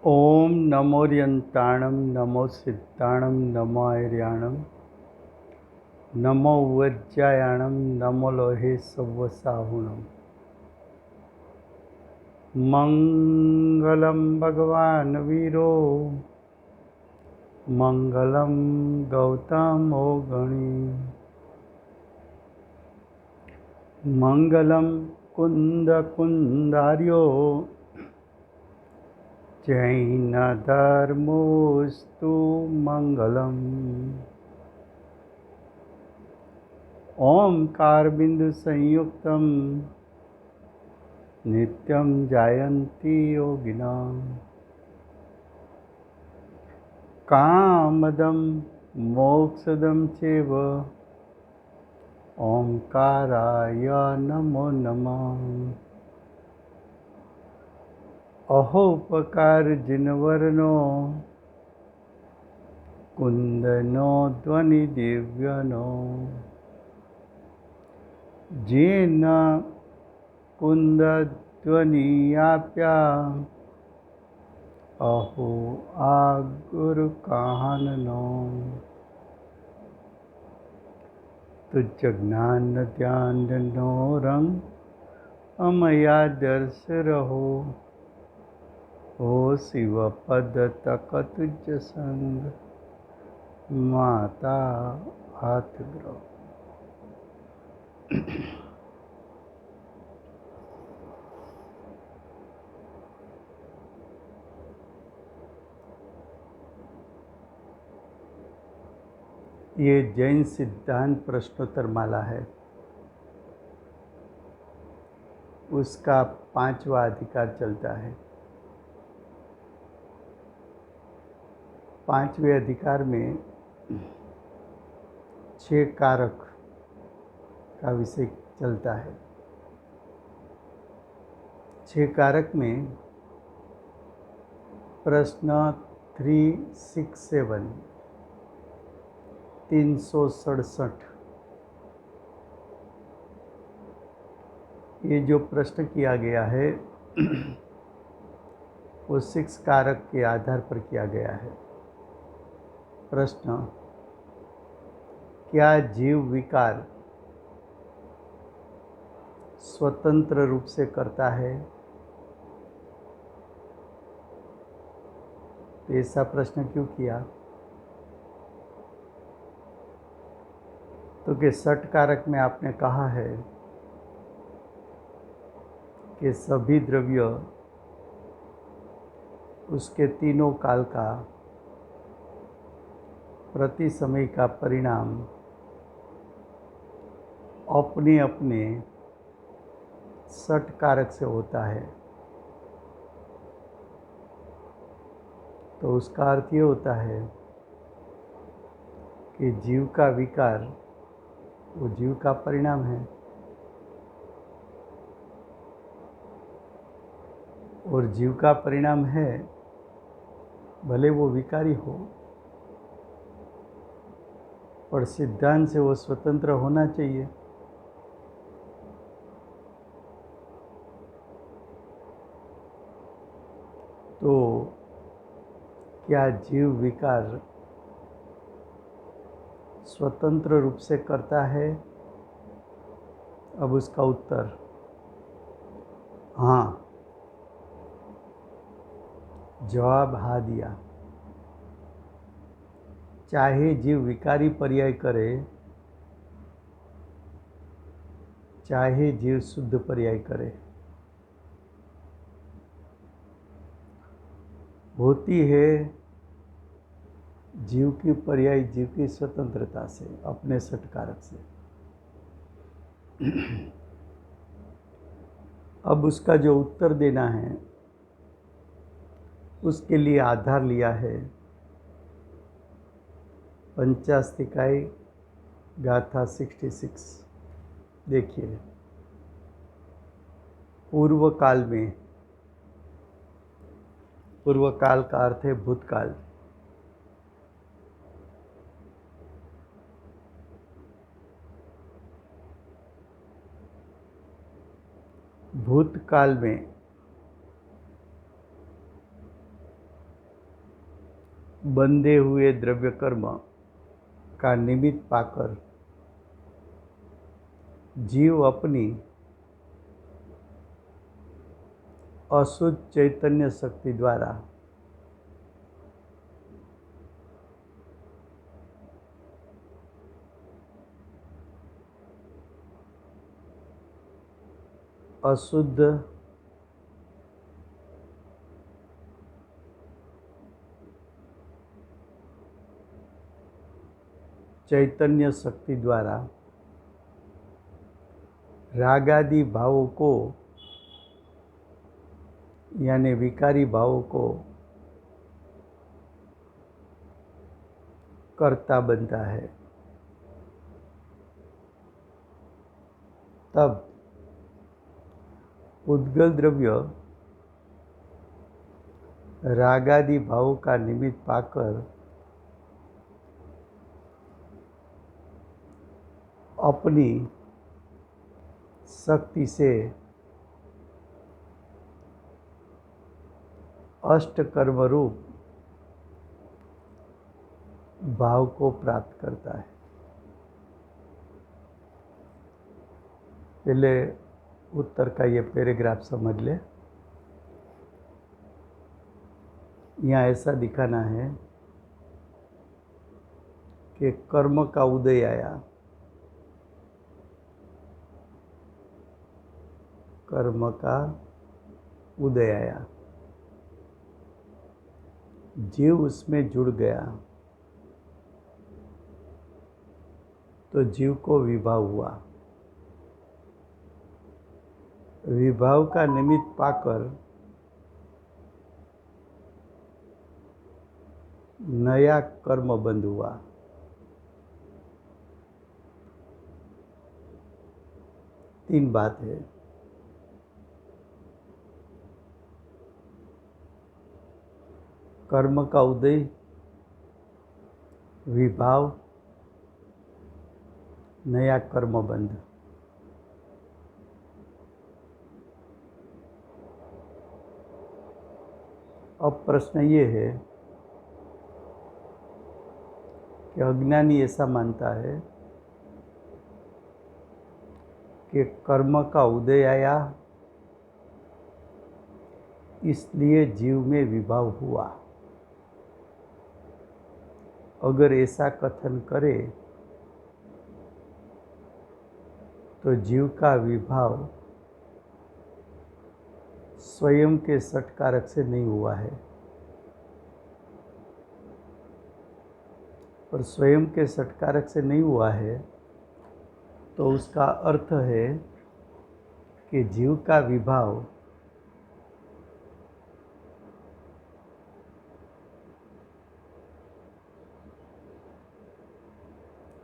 ओम नमोर्यंताणं नमो सिद्धाणं नमो आर्याणं नमो वज्रायाणं नमो लोहे सव्वसाहुणं। मंगलं भगवान् वीरो मंगलं गौतमो गणी मंगलं कुन्दकुन्दार्यो जैनधर्मोऽस्तु मंगलम्। ओंकार संयुक्तं नित्यं जायन्ति योगिनां कामदं मोक्षदं चैव ओंकाराय नमो नमः। अहोपकार जिनवर्णो कुंदनो ध्वनि दिव्यनो जेन कुंद ध्वनियाप्या अहो आ गुरु काहनो। तुझ ज्ञान ध्यान नो रंग अमया दर्श रहो हो शिव पद तक तुझ संग माता हाथ ग्रह। ये जैन सिद्धांत प्रश्नोत्तर माला है, उसका 5वां अधिकार चलता है। 5वें अधिकार में 6 कारक का विषय चलता है। 6 कारक में प्रश्न 367 367 ये जो प्रश्न किया गया है वो 6 कारक के आधार पर किया गया है। प्रश्न: क्या जीव विकार स्वतंत्र रूप से करता है? तो ऐसा प्रश्न क्यों किया? तो कि षट कारक में आपने कहा है कि सभी द्रव्य उसके तीनों काल का प्रति समय का परिणाम अपने अपने षट कारक से होता है। तो उसका अर्थ ये होता है कि जीव का विकार वो जीव का परिणाम है, और जीव का परिणाम है भले वो विकारी हो, पर सिद्धांत से वो स्वतंत्र होना चाहिए। तो क्या जीव विकार स्वतंत्र रूप से करता है? अब उसका उत्तर हाँ। जवाब हाँ दिया। चाहे जीव विकारी पर्याय करे, चाहे जीव शुद्ध पर्याय करे, होती है जीव की पर्याय जीव की स्वतंत्रता से, अपने षट कारक से। अब उसका जो उत्तर देना है उसके लिए आधार लिया है पंचास्तिकाय गाथा 66। देखिए, पूर्व काल में, पूर्व काल का अर्थ है भूतकाल। भूतकाल में बंधे हुए द्रव्य कर्म का निमित्त पाकर जीव अपनी अशुद्ध चैतन्य शक्ति द्वारा अशुद्ध चैतन्य शक्ति द्वारा रागादि भावों को यानी विकारी भावों को कर्ता बनता है। तब उद्गल द्रव्य रागादि भावों का निमित्त पाकर अपनी शक्ति से अष्ट कर्म रूप भाव को प्राप्त करता है। पहले उत्तर का ये पैराग्राफ समझ ले। यहाँ ऐसा दिखाना है कि कर्म का उदय आया, कर्म का उदय आया, जीव उसमें जुड़ गया तो जीव को विभाव हुआ। विभाव का निमित्त पाकर नया कर्म बंध हुआ। तीन बात है। कर्म का उदय, विभाव, नया कर्म बंध। अब प्रश्न ये है कि अज्ञानी ऐसा मानता है कि कर्म का उदय आया इसलिए जीव में विभाव हुआ। अगर ऐसा कथन करे तो जीव का विभाव स्वयं के सटकारक से नहीं हुआ है, और स्वयं के सटकारक से नहीं हुआ है तो उसका अर्थ है कि जीव का विभाव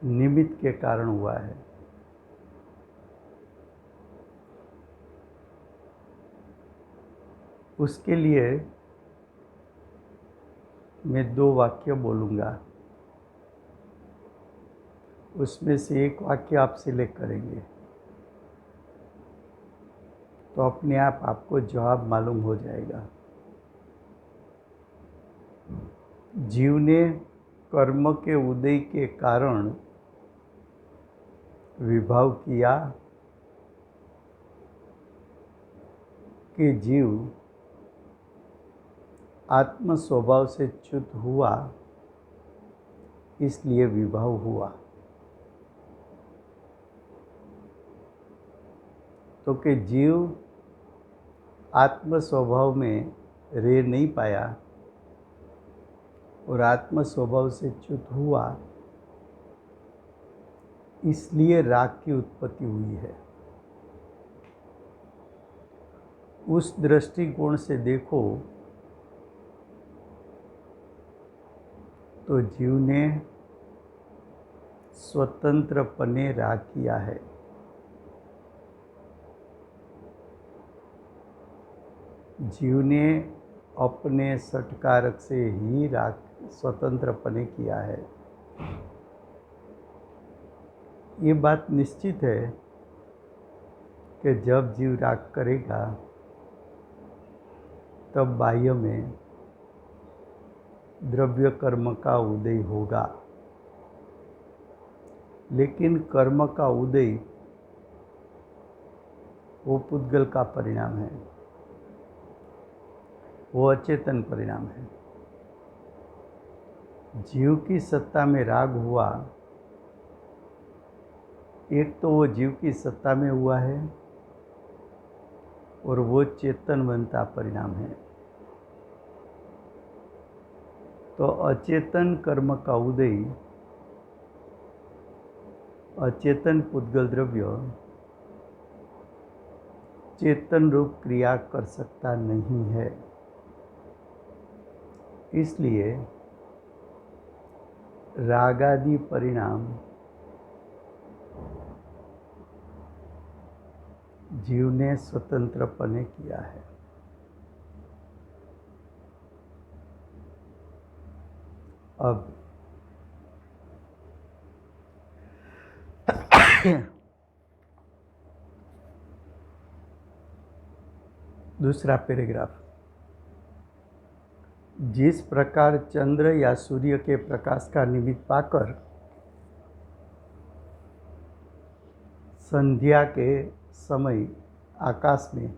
निमित्त के कारण हुआ है। उसके लिए मैं दो वाक्य बोलूँगा, उसमें से एक वाक्य आप सिलेक्ट करेंगे तो अपने आप आपको जवाब मालूम हो जाएगा। जीव ने कर्म के उदय के कारण विभाव किया कि जीव आत्म स्वभाव से च्युत हुआ इसलिए विभाव हुआ। तो कि जीव आत्म स्वभाव में रह नहीं पाया और आत्म स्वभाव से च्युत हुआ इसलिए राग की उत्पत्ति हुई है। उस दृष्टिकोण से देखो तो जीव ने स्वतंत्रपने राग किया है। जीव ने अपने सटकारक से ही राग स्वतंत्रपने किया है। ये बात निश्चित है कि जब जीव राग करेगा तब बाह्य में द्रव्य कर्म का उदय होगा। लेकिन कर्म का उदय वो पुद्गल का परिणाम है, वो अचेतन परिणाम है। जीव की सत्ता में राग हुआ, एक तो वो जीव की सत्ता में हुआ है और वो चेतन बनता परिणाम है। तो अचेतन कर्म का उदय, अचेतन पुद्गल द्रव्य चेतन रूप क्रिया कर सकता नहीं है। इसलिए रागादि परिणाम जीव ने स्वतंत्रपने किया है। अब दूसरा पैराग्राफ। जिस प्रकार चंद्र या सूर्य के प्रकाश का निमित्त पाकर संध्या के समय आकाश में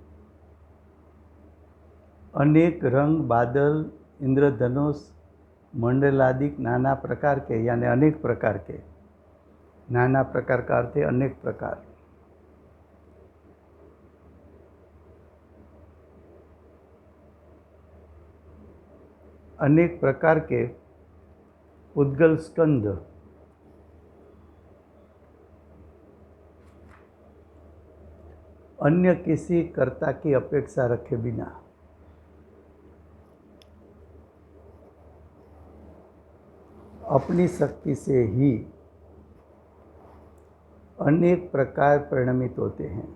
अनेक रंग, बादल, इंद्रधनुष, मंडलादिक नाना प्रकार के, यानी अनेक प्रकार के, नाना प्रकार का अर्थ है अनेक प्रकार, अनेक प्रकार के उद्गल स्कंद अन्य किसी कर्ता की अपेक्षा रखे बिना अपनी शक्ति से ही अनेक प्रकार परिणमित होते हैं।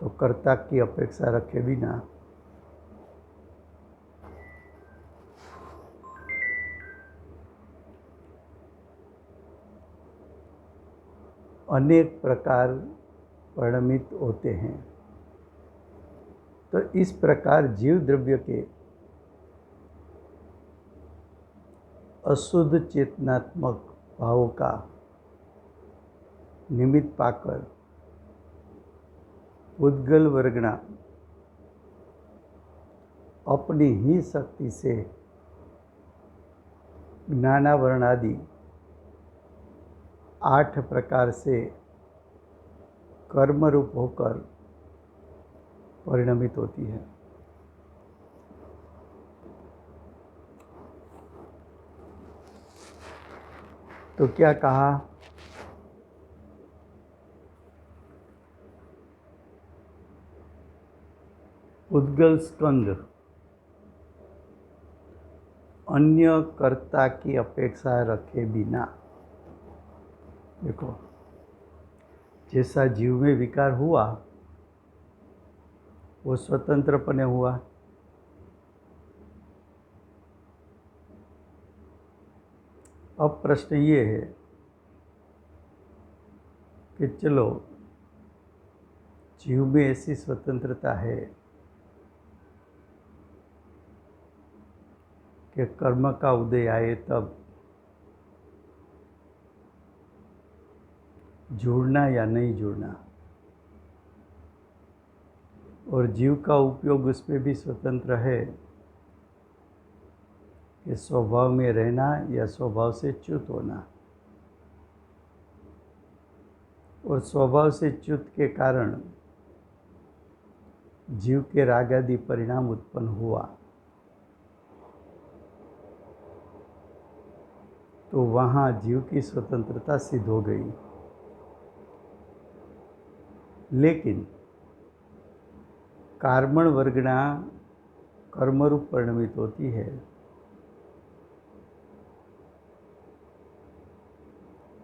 तो कर्ता की अपेक्षा रखे बिना अनेक प्रकार परिणमित होते हैं। तो इस प्रकार जीव द्रव्य के अशुद्ध चेतनात्मक भावों का निमित्त पाकर उद्गल वर्गणा अपनी ही शक्ति से ज्ञानावरण आदि 8 प्रकार से कर्म रूप होकर परिणमित होती है। तो क्या कहा? उद्गल स्कंद अन्य कर्ता की अपेक्षा रखे बिना, देखो जैसा जीव में विकार हुआ वो स्वतंत्रपने हुआ। अब प्रश्न ये है कि चलो जीव में ऐसी स्वतंत्रता है कि कर्म का उदय आए तब जुड़ना या नहीं जुड़ना, और जीव का उपयोग उस पर भी स्वतंत्र है कि स्वभाव में रहना या स्वभाव से च्युत होना। और स्वभाव से च्युत के कारण जीव के राग आदि परिणाम उत्पन्न हुआ, तो वहाँ जीव की स्वतंत्रता सिद्ध हो गई। लेकिन कार्मण वर्गणा कर्मरूप परिणमित होती है,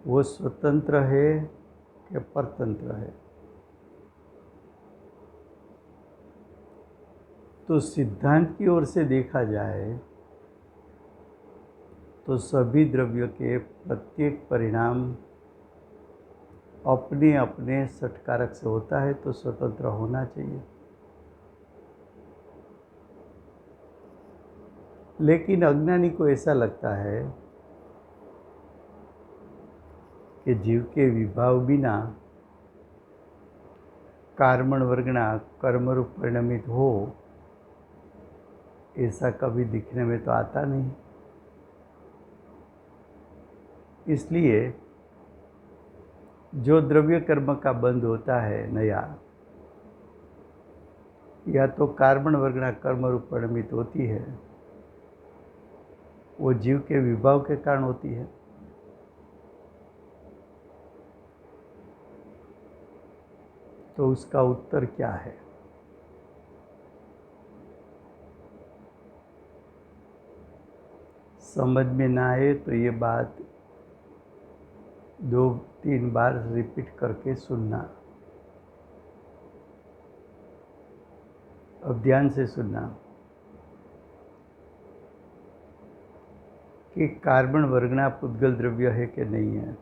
वो स्वतंत्र है कि परतंत्र है? तो सिद्धांत की ओर से देखा जाए तो सभी द्रव्यों के प्रत्येक परिणाम अपने अपने षटकारक से होता है, तो स्वतंत्र होना चाहिए। लेकिन अज्ञानी को ऐसा लगता है कि जीव के विभाव बिना कार्बन वर्गना कर्मरूप परिणमित हो, ऐसा कभी दिखने में तो आता नहीं। इसलिए जो द्रव्य कर्म का बंध होता है नया, या तो कार्बन वर्गना कर्मरूप परिणमित होती है, वो जीव के विभाव के कारण होती है। तो उसका उत्तर क्या है? समझ में ना आए तो ये बात 2-3 बार रिपीट करके सुनना। अब ध्यान से सुनना कि कार्बन वर्गना पुद्गल द्रव्य है कि नहीं है।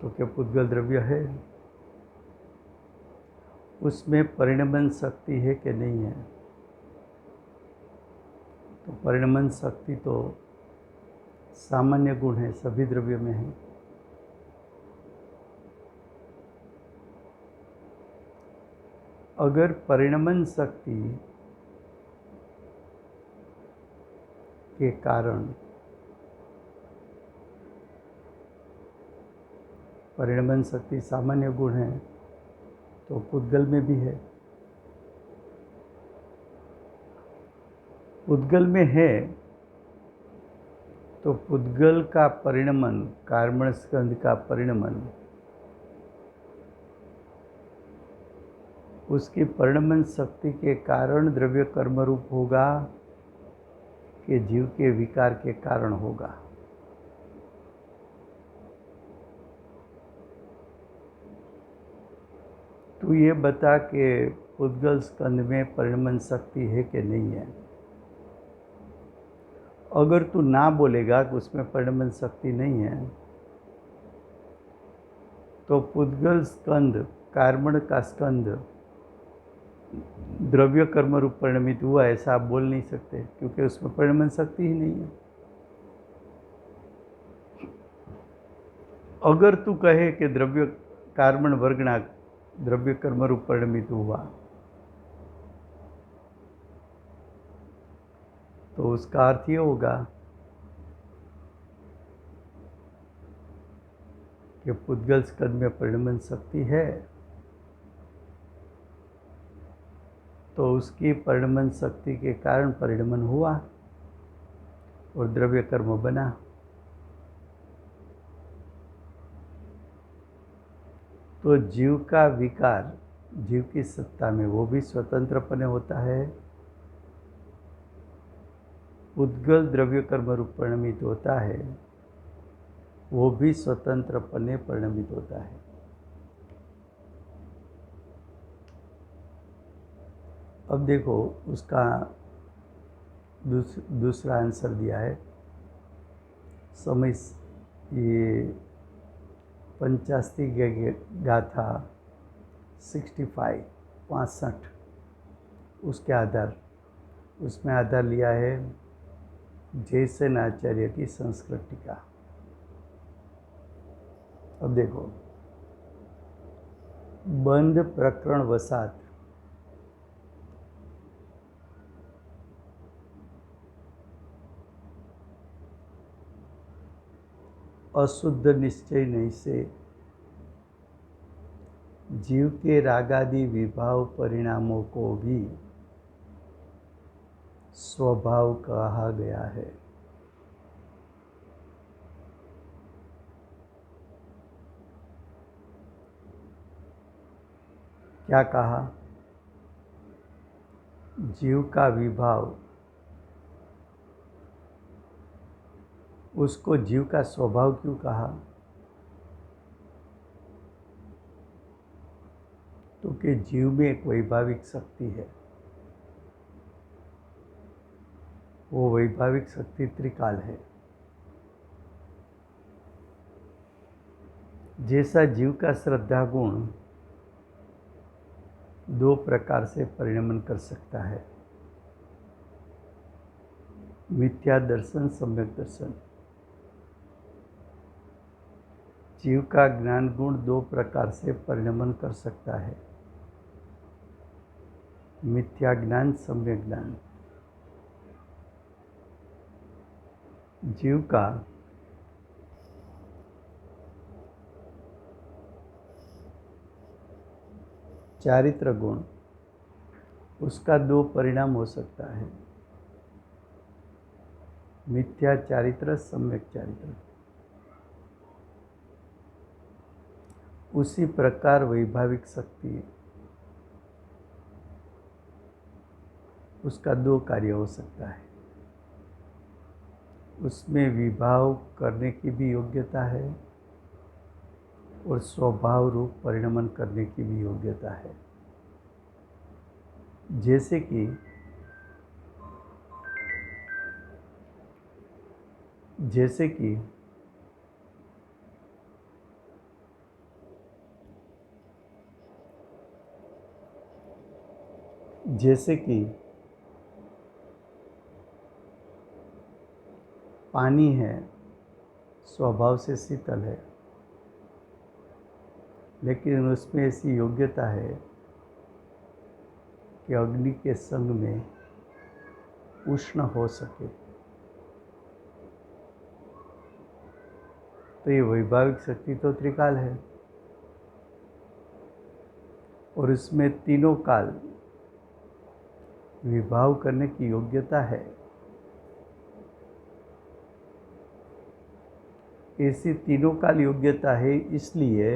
तो क्या पुद्गल द्रव्य है? उसमें परिणमन शक्ति है कि नहीं है? तो परिणमन शक्ति तो सामान्य गुण है, सभी द्रव्य में है। अगर परिणमन शक्ति के कारण परिणमन शक्ति सामान्य गुण है, तो पुद्गल में भी है। पुद्गल में है तो पुद्गल का परिणमन, कार्बन स्कंध का परिणमन, उसकी परिणमन शक्ति के कारण द्रव्य कर्म रूप होगा कि जीव के विकार के कारण होगा? तू ये बता कि पुद्गल स्कंध में परिणमन शक्ति है कि नहीं है। अगर तू ना बोलेगा कि उसमें परिणमन शक्ति नहीं है, तो पुद्गल स्कंध, कार्बन का स्कंध द्रव्य कर्म रूप परिणमित हुआ ऐसा आप बोल नहीं सकते, क्योंकि उसमें परिणमन शक्ति ही नहीं है। अगर तू कहे कि द्रव्य कार्बन वर्गना द्रव्य कर्म रूप परिणमित हुआ, तो उसका अर्थ ये होगा कि पुद्गल स्कंध में परिणमन शक्ति है, तो उसकी परिणमन शक्ति के कारण परिणमन हुआ और द्रव्य कर्म बना। तो जीव का विकार जीव की सत्ता में वो भी स्वतंत्रपने होता है, पुद्गल द्रव्य कर्म रूप परिणमित होता है, वो भी स्वतंत्रपने परिणमित होता है। अब देखो उसका दूसरा आंसर दिया है। समय ये पंचास्ती गाथा 65 उसके आधार, उसमें आधार लिया है जयसेन आचार्य की संस्कृत टीका। अब देखो, बंध प्रकरण वसात अशुद्ध निश्चय नहीं से जीव के रागादि विभाव परिणामों को भी स्वभाव कहा गया है। क्या कहा? जीव का विभाव, उसको जीव का स्वभाव क्यों कहा? तो कि जीव में एक वैभाविक शक्ति है, वो वैभाविक शक्ति त्रिकाल है। जैसा जीव का श्रद्धा गुण 2 प्रकार से परिणमन कर सकता है, मिथ्या दर्शन, सम्यक दर्शन। जीव का ज्ञान गुण दो प्रकार से परिणमन कर सकता है, मिथ्या ज्ञान, सम्यक ज्ञान। जीव का चारित्र गुण, उसका दो परिणाम हो सकता है, मिथ्या चारित्र, सम्यक चारित्र। उसी प्रकार वैभाविक शक्ति, उसका दो कार्य हो सकता है, उसमें विभाव करने की भी योग्यता है और स्वभाव रूप परिणमन करने की भी योग्यता है। जैसे कि जैसे कि जैसे कि पानी है, स्वभाव से शीतल है, लेकिन उसमें ऐसी योग्यता है कि अग्नि के संग में उष्ण हो सके। तो ये वैभाविक शक्ति तो त्रिकाल है और इसमें तीनों काल विभाव करने की योग्यता है। ऐसी तीनों काल योग्यता है, इसलिए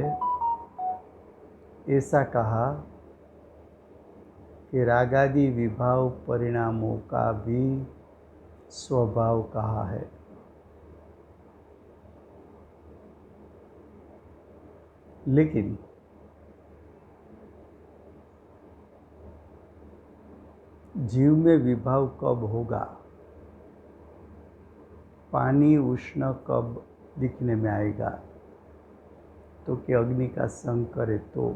ऐसा कहा कि रागादि विभाव परिणामों का भी स्वभाव कहा है। लेकिन जीव में विभाव कब होगा, पानी उष्ण कब दिखने में आएगा, तो कि अग्नि का संग करे तो।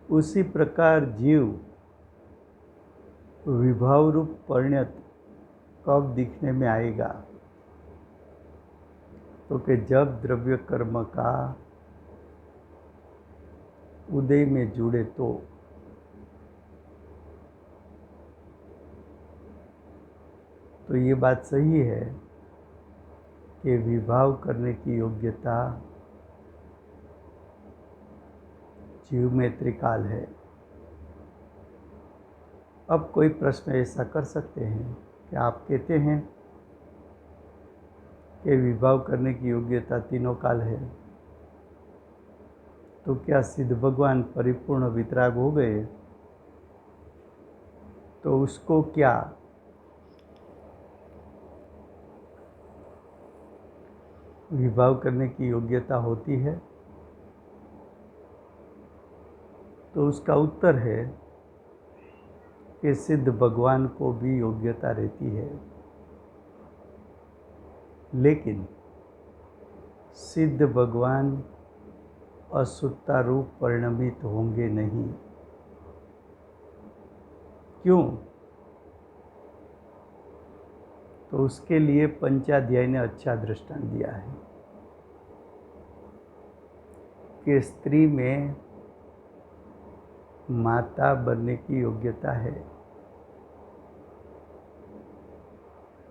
उसी प्रकार जीव विभाव रूप परिणत कब दिखने में आएगा, तो कि जब द्रव्य कर्म का उदय में जुड़े तो ये बात सही है कि विभाव करने की योग्यता जीव में त्रिकाल है। अब कोई प्रश्न ऐसा कर सकते हैं कि आप कहते हैं कि विभाव करने की योग्यता तीनों काल है, तो क्या सिद्ध भगवान परिपूर्ण वितराग हो गए, तो उसको क्या विभाव करने की योग्यता होती है? तो उसका उत्तर है कि सिद्ध भगवान को भी योग्यता रहती है, लेकिन सिद्ध भगवान असुत्ता रूप परिणमित होंगे नहीं। क्यों? तो उसके लिए पंचाध्याय ने अच्छा दृष्टांत दिया है कि स्त्री में माता बनने की योग्यता है,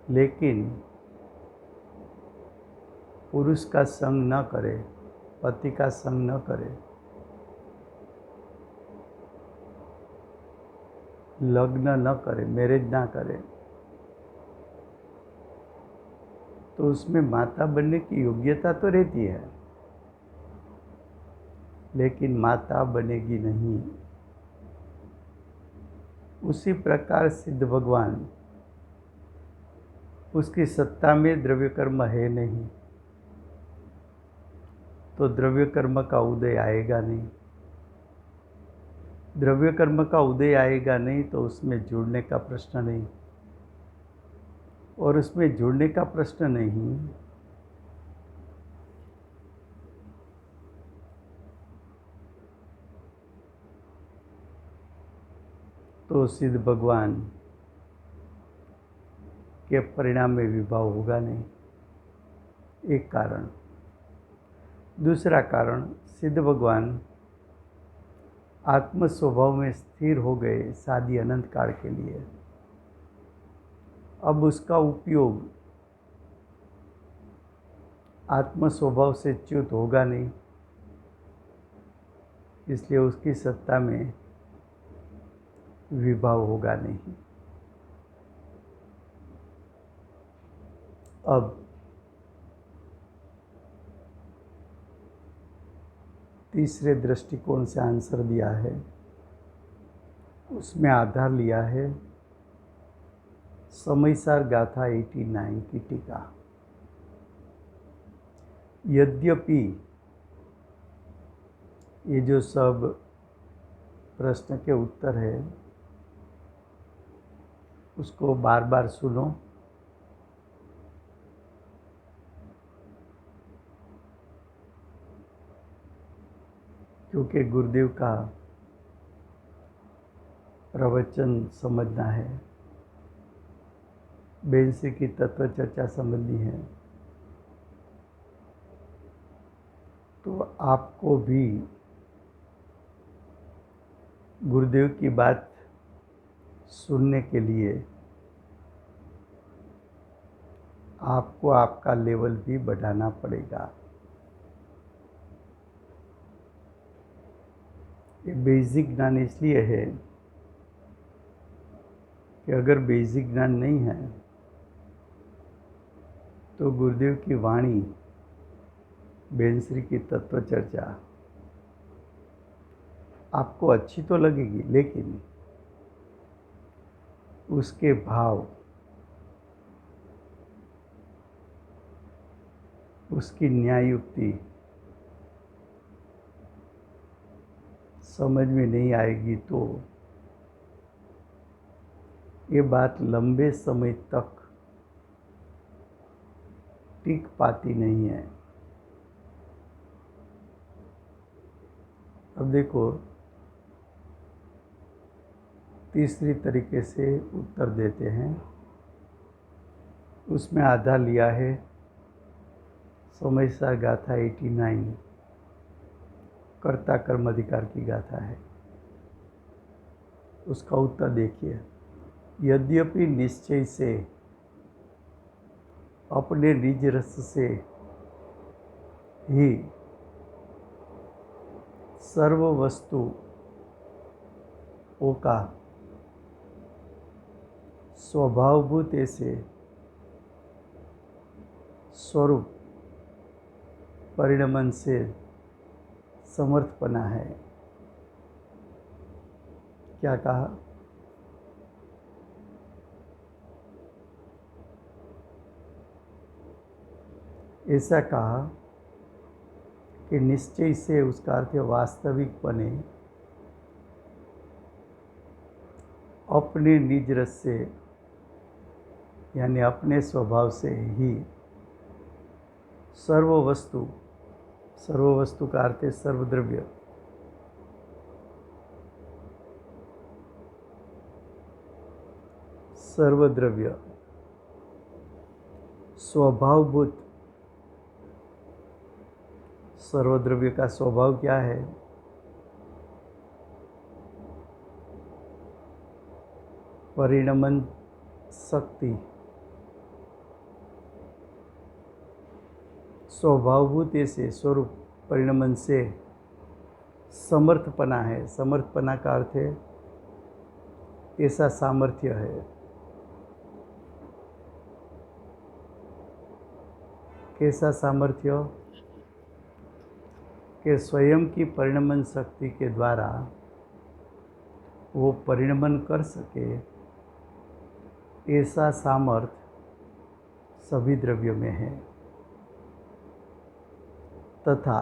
लेकिन पुरुष का संग न करे, पति का संग न करे, लग्न न करे, मैरिज ना करे, तो उसमें माता बनने की योग्यता तो रहती है, लेकिन माता बनेगी नहीं। उसी प्रकार सिद्ध भगवान, उसकी सत्ता में द्रव्य कर्म है नहीं, तो द्रव्य कर्म का उदय आएगा नहीं। द्रव्य कर्म का उदय आएगा नहीं तो उसमें जुड़ने का प्रश्न नहीं, और उसमें जुड़ने का प्रश्न नहीं तो सिद्ध भगवान के परिणाम में विभाव होगा नहीं, एक कारण। दूसरा कारण, सिद्ध भगवान आत्म स्वभाव में स्थिर हो गए शादी अनंत काल के लिए। अब उसका उपयोग आत्म स्वभाव से च्युत होगा नहीं, इसलिए उसकी सत्ता में विभाव होगा नहीं। अब तीसरे दृष्टिकोण से आंसर दिया है, उसमें आधार लिया है समयसार गाथा 89 की टीका। यद्यपि ये जो सब प्रश्न के उत्तर है उसको बार बार सुनो, क्योंकि गुरुदेव का प्रवचन समझना है, बेंसी की तत्व चर्चा समझनी है, तो आपको भी गुरुदेव की बात सुनने के लिए आपको आपका लेवल भी बढ़ाना पड़ेगा। ये बेसिक ज्ञान इसलिए है कि अगर बेसिक ज्ञान नहीं है तो गुरुदेव की वाणी, बेंसरी की तत्व चर्चा आपको अच्छी तो लगेगी, लेकिन उसके भाव, उसकी न्याय युक्ति समझ में नहीं आएगी तो ये बात लंबे समय तक टिक पाती नहीं है। अब देखो, तीसरी तरीके से उत्तर देते हैं, उसमें आधार लिया है समयसार गाथा 89, कर्ता कर्म अधिकार की गाथा है। उसका उत्तर देखिए, यद्यपि निश्चय से अपने निज रस से ही सर्व वस्तुओं का स्वभावभूत ऐसे स्वरूप परिणमन से समर्थपना है। क्या कहा? ऐसा कहा कि निश्चय से, उसका अर्थ वास्तविकपने, अपने निज रस से यानी अपने स्वभाव से ही सर्व वस्तु का अर्थ है सर्वद्रव्य, सर्वद्रव्य स्वभावभूत। सर्वद्रव्य का स्वभाव क्या है? परिणमन शक्ति, स्वभावभूत ऐसे स्वरूप परिणमन से समर्थपना है। समर्थपना का अर्थ है ऐसा सामर्थ्य है। कैसा सामर्थ्य? कि स्वयं की परिणमन शक्ति के द्वारा वो परिणमन कर सके, ऐसा सामर्थ्य सभी द्रव्यों में है। तथा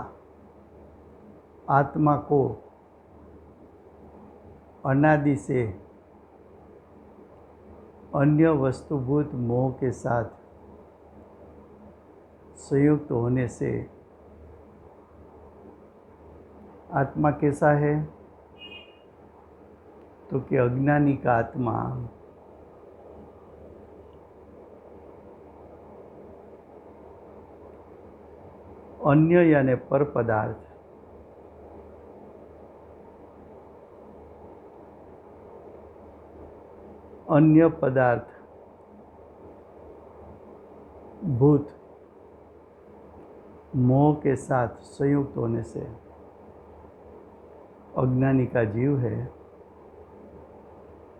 आत्मा को अनादि से अन्य वस्तुभूत मोह के साथ संयुक्त होने से आत्मा कैसा है? तो कि अज्ञानी का आत्मा अन्य यानी पर पदार्थ, अन्य पदार्थ भूत मोह के साथ संयुक्त होने से अज्ञानी का जीव है,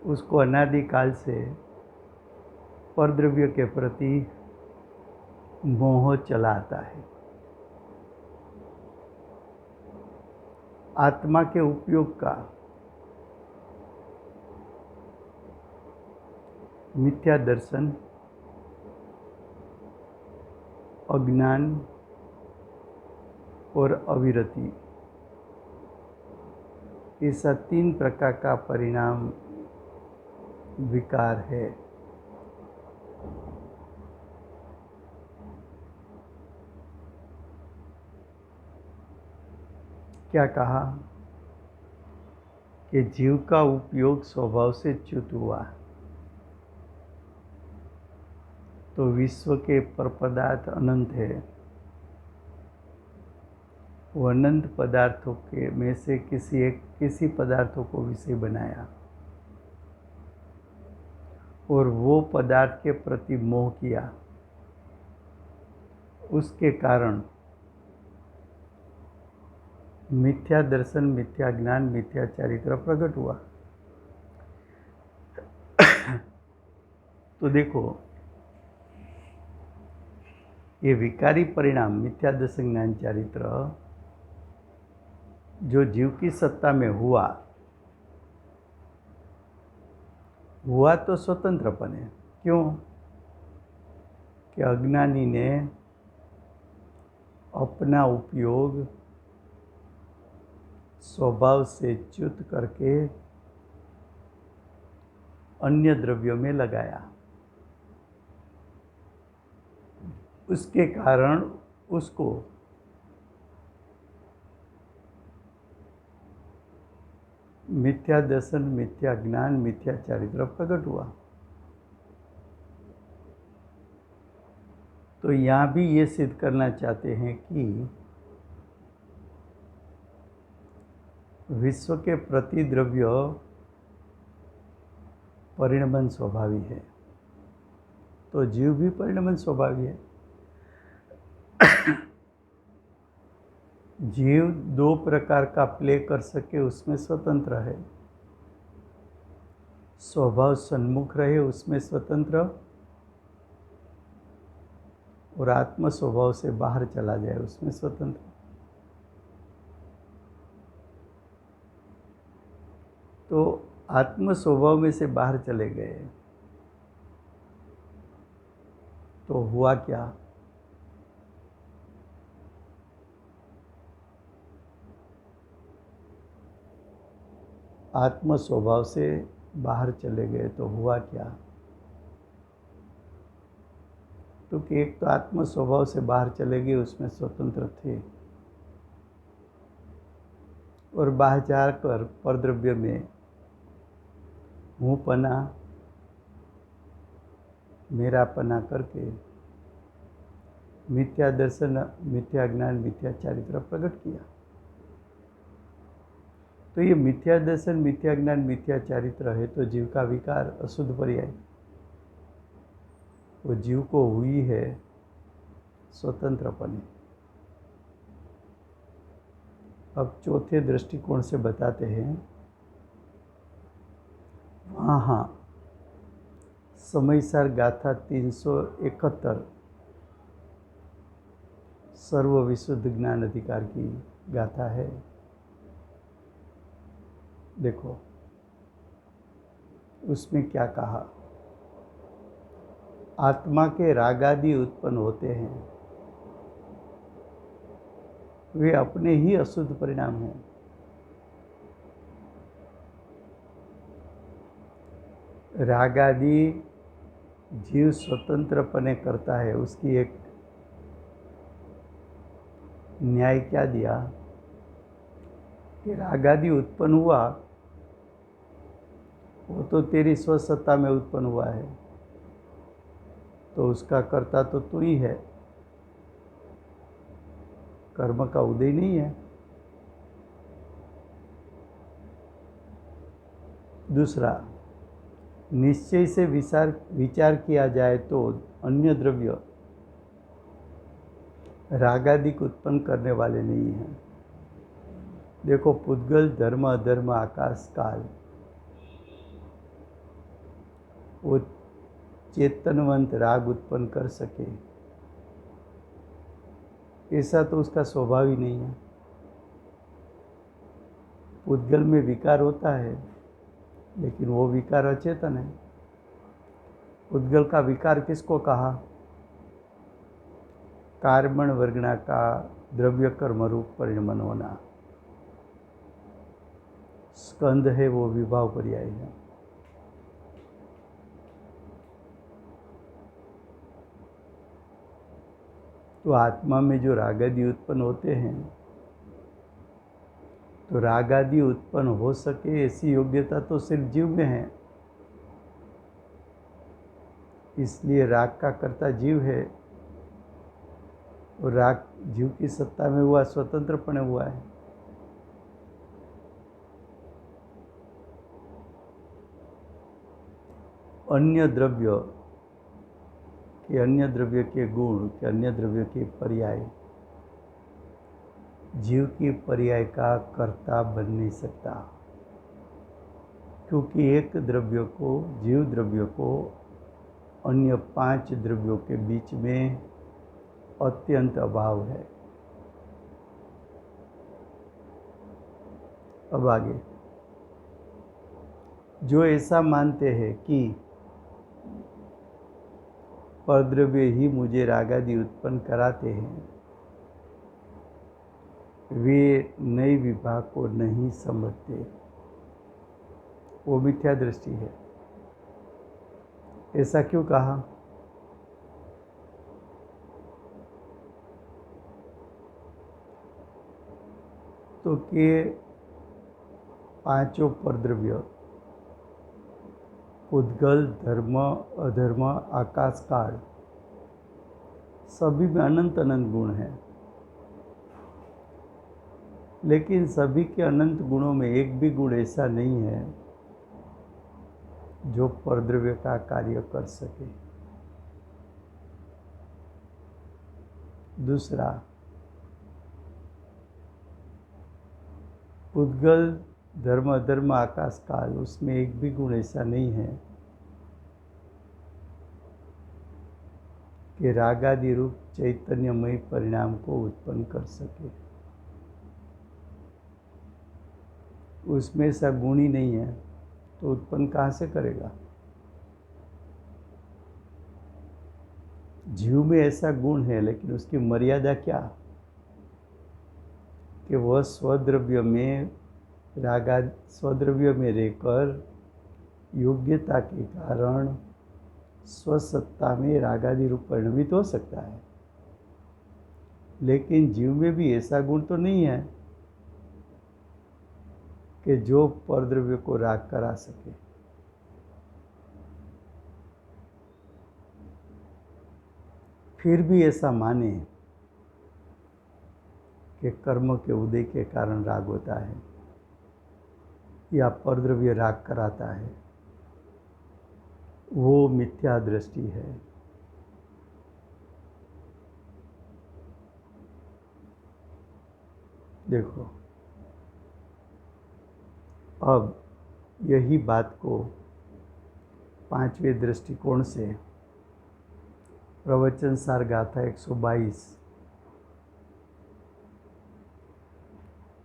उसको अनादिकाल से परद्रव्य के प्रति मोह चला आता है। आत्मा के उपयोग का मिथ्या दर्शन, अज्ञान और अविरति, ऐसा 3 प्रकार का परिणाम विकार है। क्या कहा कि जीव का उपयोग स्वभाव से च्युत हुआ तो विश्व के पर पदार्थ अनंत है, वो अनंत पदार्थों के में से किसी पदार्थों को विषय बनाया और वो पदार्थ के प्रति मोह किया, उसके कारण मिथ्या दर्शन, मिथ्या ज्ञान, मिथ्या चारित्र प्रकट हुआ। तो देखो, ये विकारी परिणाम मिथ्या दर्शन, ज्ञान, चारित्र जो जीव की सत्ता में हुआ तो स्वतंत्रपने। क्यों? कि अज्ञानी ने अपना उपयोग स्वभाव से च्युत करके अन्य द्रव्यों में लगाया, उसके कारण उसको मिथ्या दर्शन, मिथ्या ज्ञान, मिथ्या चारित्र प्रकट हुआ। तो यहाँ भी ये सिद्ध करना चाहते हैं कि विश्व के प्रति द्रव्य परिणमन स्वभावी है, तो जीव भी परिणमन स्वभावी है। जीव 2 प्रकार का प्ले कर सके उसमें स्वतंत्र है, स्वभाव सन्मुख रहे उसमें स्वतंत्र, और आत्म स्वभाव से बाहर चला जाए उसमें स्वतंत्र। तो आत्म स्वभाव में से बाहर चले गए तो हुआ क्या? आत्म स्वभाव से बाहर चले गए तो हुआ क्या? तो कि एक तो आत्म स्वभाव से बाहर चले गए, उसमें स्वतंत्र थे, और बाहर जाकर परद्रव्य में हूँ पना, मेरा पना करके मिथ्या दर्शन, मिथ्या ज्ञान, मिथ्या चारित्र प्रकट किया। तो ये मिथ्या दर्शन, मिथ्या ज्ञान, मिथ्या चारित्र है तो जीव का विकार, अशुद्ध पर्याय, वो जीव को हुई है स्वतंत्रपने। अब चौथे दृष्टिकोण से बताते हैं, वहाँ समयसार गाथा 371 सर्व विशुद्ध ज्ञान अधिकार की गाथा है। देखो उसमें क्या कहा, आत्मा के राग आदि उत्पन्न होते हैं, वे अपने ही अशुद्ध परिणाम हैं। राग आदि जीव स्वतंत्रपने करता है, उसकी एक न्याय क्या दिया कि राग आदि उत्पन्न हुआ वो तो तेरी स्वसत्ता में उत्पन्न हुआ है, तो उसका कर्ता तो तू ही है। कर्म का उदय नहीं है। दूसरा, निश्चय से विचार किया जाए तो अन्य द्रव्य रागादिक उत्पन्न करने वाले नहीं हैं। देखो, पुद्गल, धर्म, अधर्म, आकाश, काल, वो चेतनवंत राग उत्पन्न कर सके ऐसा तो उसका स्वभाव ही नहीं है। पुद्गल में विकार होता है, लेकिन वो विकार अचेतन है। पुद्गल का विकार किसको कहा? कार्बन वर्गणा का द्रव्य कर्म रूप परिणमन होना। स्कंद है वो विभाव पर्याय है। तो आत्मा में जो रागादि उत्पन्न होते हैं, तो रागादि उत्पन्न हो सके ऐसी योग्यता तो सिर्फ जीव में है। इसलिए राग का कर्ता जीव है, और राग जीव की सत्ता में हुआ, स्वतंत्रपणे हुआ है। अन्य द्रव्य के गुण के अन्य द्रव्य के पर्याय जीव की पर्याय का कर्ता बन नहीं सकता, क्योंकि एक द्रव्य को, जीव द्रव्य को अन्य 5 द्रव्यों के बीच में अत्यंत अभाव है। अब आगे, जो ऐसा मानते हैं कि परद्रव्य ही मुझे रागादि उत्पन्न कराते हैं, वे नए विभाग को नहीं समझते। वो मिथ्या दृष्टि है। ऐसा क्यों कहा? तो कि 5 परद्रव्य, पुद्गल, धर्म, अधर्म, आकाश, काल, सभी में अनंत अनंत गुण हैं। लेकिन सभी के अनंत गुणों में एक भी गुण ऐसा नहीं है जो परद्रव्य का कार्य कर सके। दूसरा, पुद्गल, धर्म, अधर्म, आकाश, काल, उसमें एक भी गुण ऐसा नहीं है कि रागादि रूप चैतन्यमय परिणाम को उत्पन्न कर सके। उसमें ऐसा गुण ही नहीं है, तो उत्पन्न कहाँ से करेगा? जीव में ऐसा गुण है, लेकिन उसकी मर्यादा क्या? कि वह स्वद्रव्य में स्वद्रव्य में रहकर योग्यता के कारण स्वसत्ता में रागादि रूप परिणमित हो सकता है। लेकिन जीव में भी ऐसा गुण तो नहीं है कि जो परद्रव्य को राग करा सके। फिर भी ऐसा माने कि कर्म के उदय के कारण राग होता है या परद्रव्य राग कराता है, वो मिथ्या दृष्टि है। देखो, अब यही बात को 5वें दृष्टिकोण से प्रवचन सार गाथा 122,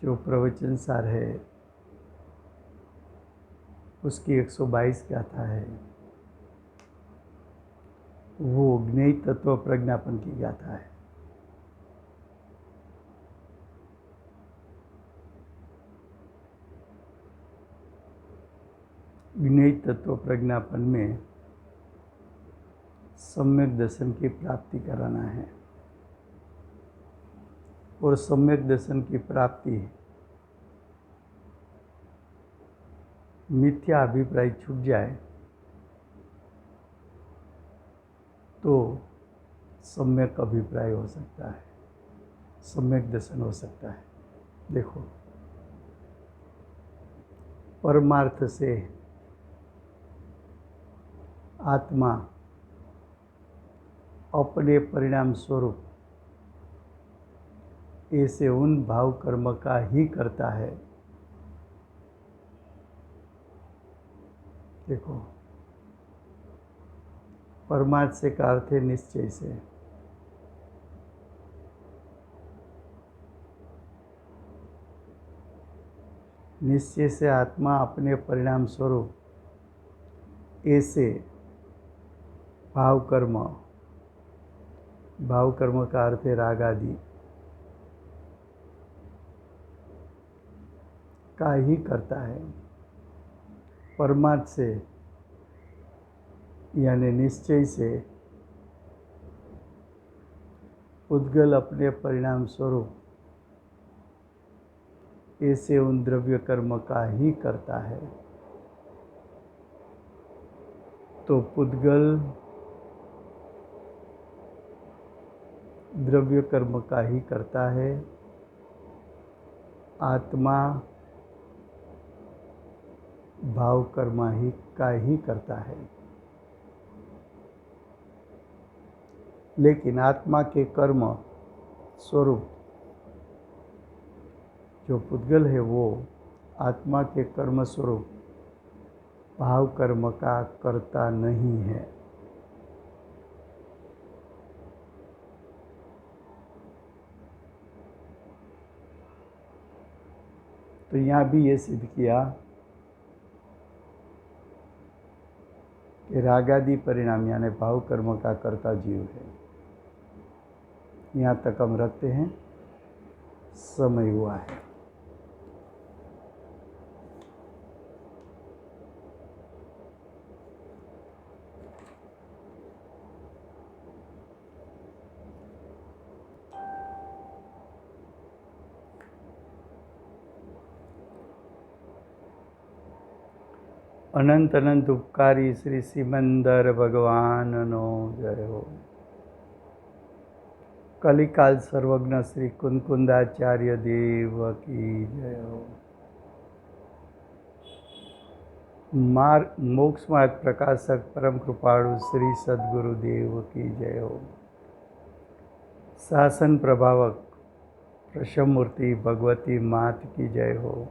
जो प्रवचन सार है उसकी 122 गाथा है, वो ज्ञेय तत्व प्रज्ञापन की गाथा है। ज्ञेय तत्व प्रज्ञापन में सम्यक दर्शन की प्राप्ति कराना है, और सम्यक दर्शन की प्राप्ति मिथ्या अभिप्राय छूट जाए तो सम्यक अभिप्राय हो सकता है। सम्यक दर्शन हो सकता है। देखो, परमार्थ से आत्मा अपने परिणाम स्वरूप ऐसे उन भाव कर्म का ही करता है। देखो, परमार्थ से का अर्थ है निश्चय से। निश्चय से आत्मा अपने परिणाम स्वरूप ऐसे भाव कर्म का अर्थ है राग आदि का ही करता है। परमार्थ से यानी निश्चय से उद्गल अपने परिणाम स्वरूप ऐसे उन द्रव्य कर्म का ही करता है। तो पुद्गल द्रव्य कर्म का ही करता है, आत्मा भाव कर्म ही का ही करता है। लेकिन आत्मा के कर्म स्वरूप जो पुद्गल है वो आत्मा के कर्म स्वरूप भाव कर्म का करता नहीं है। तो यहाँ भी ये सिद्ध किया कि रागादि परिणाम यानी भाव कर्म का कर्ता जीव है। यहाँ तक हम रखते हैं, समय हुआ है। अनंत अनंत उपकारी श्री सिमंदर भगवाननो जय हो। कलिकाल सर्वज्ञ श्री कुंकुंदाचार्य देव की जय हो। मोक्ष मार्ग प्रकाशक परम कृपाणु श्री सद्गुरु देव की जय हो। शासन प्रभावक प्रशम मूर्ति भगवती मात की जय हो।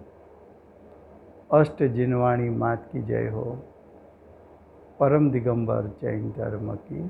अष्ट जिनवाणी मात की जय हो। परम दिगंबर जैन धर्म की